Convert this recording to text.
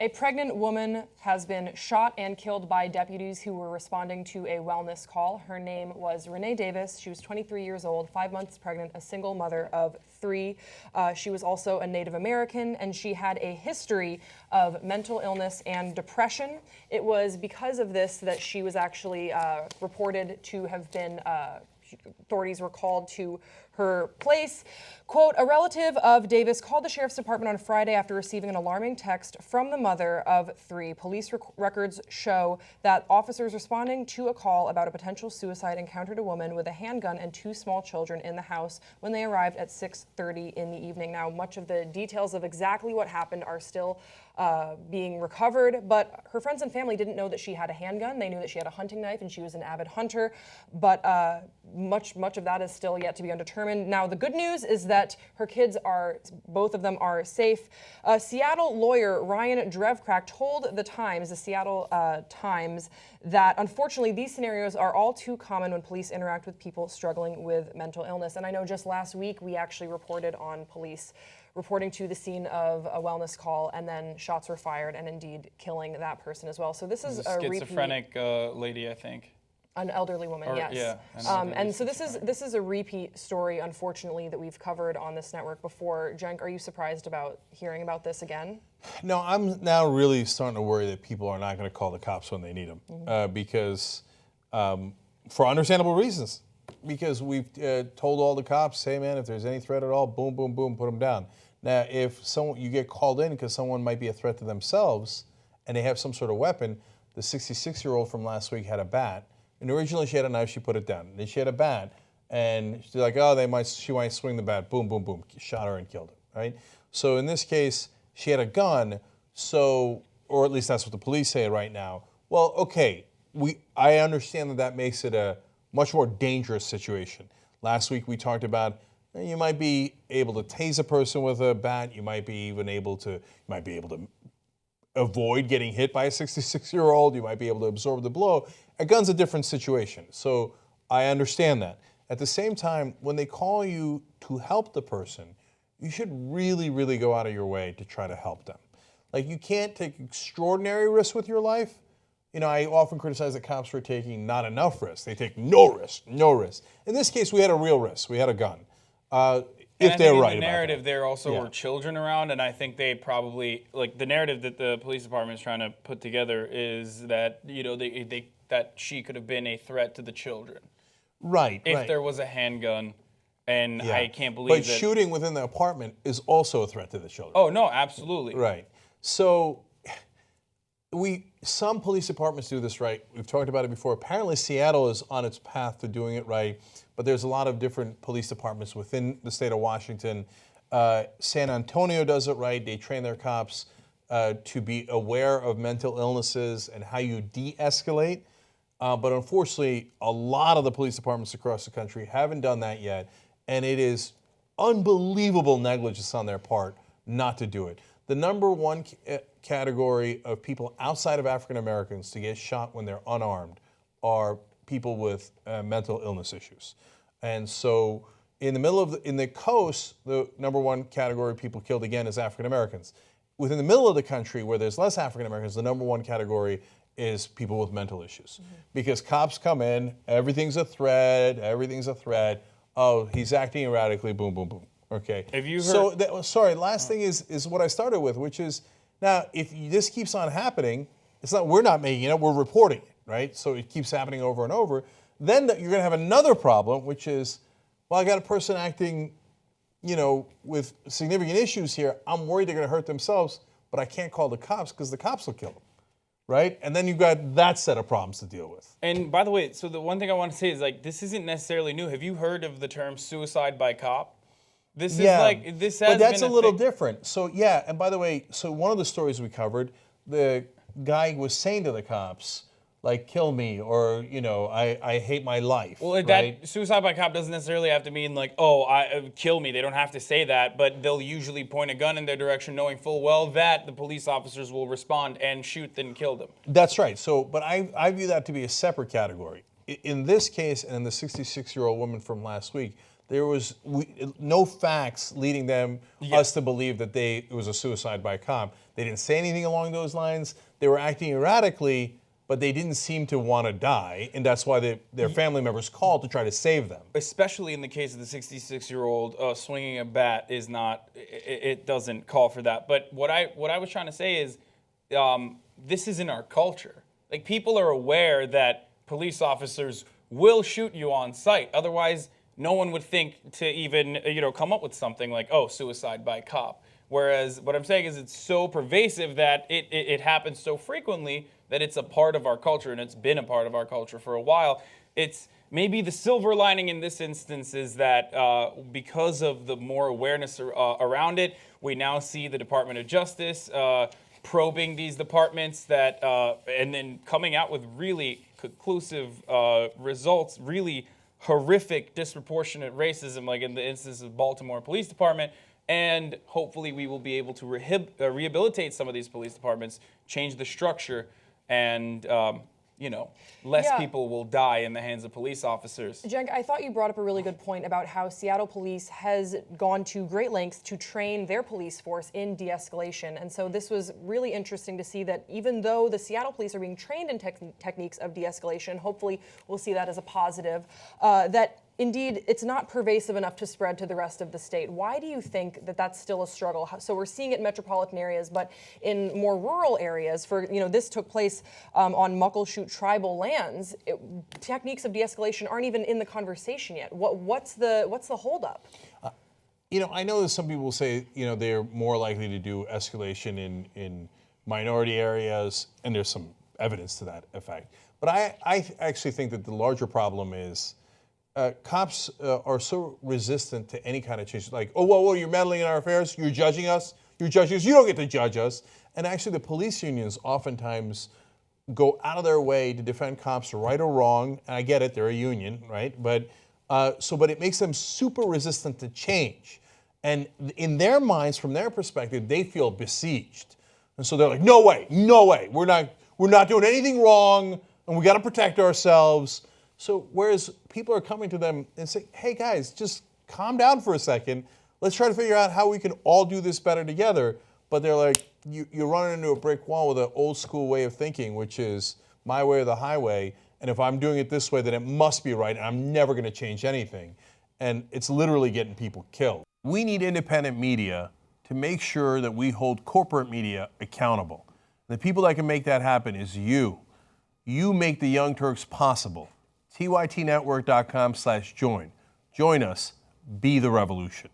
A pregnant woman has been shot and killed by deputies who were responding to a wellness call. Her name was Renee Davis. She was 23 years old, 5 months pregnant, a single mother of 3. She was also a Native American, and she had a history of mental illness and depression. It was because of this that she was actually reported to have been authorities were called to her place. Quote, a relative of Davis called the sheriff's department on Friday after receiving an alarming text from the mother of 3. Police records show that officers responding to a call about a potential suicide encountered a woman with a handgun and 2 small children in the house when they arrived at 6:30 in the evening. Now, much of the details of exactly what happened are still being recovered, but her friends and family didn't know that she had a handgun. They knew that she had a hunting knife and she was an avid hunter, but much of that is still yet to be undetermined. Now, the good news is that her kids both of them are safe. Seattle lawyer Ryan Drevcrack told the Seattle Times, that unfortunately these scenarios are all too common when police interact with people struggling with mental illness. And I know just last week we actually reported on police reporting to the scene of a wellness call, and then shots were fired and indeed killing that person as well. So this is a schizophrenic lady, I think. An elderly woman, yes. Yeah, and so this is a repeat story, unfortunately, that we've covered on this network before. Cenk, are you surprised about hearing about this again? No, I'm now really starting to worry that people are not going to call the cops when they need them, because for understandable reasons. Because we've told all the cops, hey man, if there's any threat at all, boom, boom, boom, put them down. Now, if you get called in because someone might be a threat to themselves and they have some sort of weapon, the 66-year-old from last week had a bat, and originally she had a knife, she put it down. Then she had a bat, and she's like, oh, she might swing the bat, boom, boom, boom, shot her and killed her, right? So in this case, she had a gun, or at least that's what the police say right now. Well, okay, I understand that makes it a much more dangerous situation. Last week we talked about you might be able to tase a person with a bat. You might be able to avoid getting hit by a 66-year-old. You might be able to absorb the blow. A gun's a different situation, so I understand that. At the same time, when they call you to help the person, you should really, really go out of your way to try to help them. Like, you can't take extraordinary risks with your life. You know, I often criticize the cops for taking not enough risks. They take no risk, no risk. In this case, we had a real risk. We had a gun. If they're right about that. The narrative there also were children around, and I think they probably, like, the narrative that the police department is trying to put together is that, you know, that she could have been a threat to the children. Right, if there was a handgun, and I can't believe But shooting within the apartment is also a threat to the children. Oh, no, absolutely. Right. So some police departments do this right. We've talked about it before. Apparently Seattle is on its path to doing it right, but there's a lot of different police departments within the state of Washington. San Antonio does it right. They train their cops to be aware of mental illnesses and how you de-escalate. But unfortunately, a lot of the police departments across the country haven't done that yet, and it is unbelievable negligence on their part not to do it. The number one category of people outside of African Americans to get shot when they're unarmed are people with mental illness issues. And so in the coast, the number one category of people killed again is African Americans. Within the middle of the country, where there's less African Americans, the number one category is people with mental issues. Because cops come in, everything's a threat. Oh, he's acting erratically, boom, boom, boom. Okay. Have you heard? Last thing is what I started with, which is, now, if this keeps on happening, we're not making it, we're reporting it, right? So it keeps happening over and over. Then you're going to have another problem, which is, well, I got a person acting, with significant issues here. I'm worried they're going to hurt themselves, but I can't call the cops because the cops will kill them, right? And then you've got that set of problems to deal with. And by the way, so the one thing I want to say is, this isn't necessarily new. Have you heard of the term suicide by cop? This has but that's a little different. So and by the way, so one of the stories we covered, the guy was saying to the cops, like, kill me, or, I hate my life. Well, that suicide by cop doesn't necessarily have to mean kill me. They don't have to say that, but they'll usually point a gun in their direction knowing full well that the police officers will respond and shoot then kill them. That's right. So, but I view that to be a separate category. In this case, and in the 66-year-old woman from last week, there was no facts leading us to believe that it was a suicide by cop. They didn't say anything along those lines. They were acting erratically, but they didn't seem to want to die, and that's why their family members called to try to save them. Especially in the case of the 66-year-old, swinging a bat is not. It doesn't call for that. But what I was trying to say is, this is in our culture. Like, people are aware that police officers will shoot you on sight. Otherwise, no one would think to even come up with something like, oh, suicide by cop. Whereas what I'm saying is it's so pervasive that it happens so frequently that it's a part of our culture, and it's been a part of our culture for a while. It's maybe the silver lining in this instance is that because of the more awareness around it, we now see the Department of Justice probing these departments and then coming out with really conclusive results, really horrific, disproportionate racism, like in the instance of Baltimore Police Department. And hopefully we will be able to rehabilitate some of these police departments, change the structure, and less people will die in the hands of police officers. Cenk, I thought you brought up a really good point about how Seattle police has gone to great lengths to train their police force in de-escalation. And so this was really interesting to see that even though the Seattle police are being trained in techniques of de-escalation, hopefully we'll see that as a positive, that indeed, it's not pervasive enough to spread to the rest of the state. Why do you think that that's still a struggle? So we're seeing it in metropolitan areas, but in more rural areas, this took place on Muckleshoot tribal lands. Techniques of de-escalation aren't even in the conversation yet. What's the holdup? I know that some people say, they're more likely to do escalation in minority areas, and there's some evidence to that effect. But I actually think that the larger problem is cops are so resistant to any kind of change. Like, oh, whoa, you're meddling in our affairs? You're judging us? You don't get to judge us. And actually, the police unions oftentimes go out of their way to defend cops, right or wrong. And I get it, they're a union, right? But it makes them super resistant to change. And in their minds, from their perspective, they feel besieged. And so they're like, no way, we're not doing anything wrong, and we got to protect ourselves. So whereas people are coming to them and saying, hey guys, just calm down for a second. Let's try to figure out how we can all do this better together. But they're like, you're running into a brick wall with an old school way of thinking, which is my way or the highway. And if I'm doing it this way, then it must be right. And I'm never going to change anything. And it's literally getting people killed. We need independent media to make sure that we hold corporate media accountable. The people that can make that happen is you. You make the Young Turks possible. tytnetwork.com/join. Join us. Be the revolution.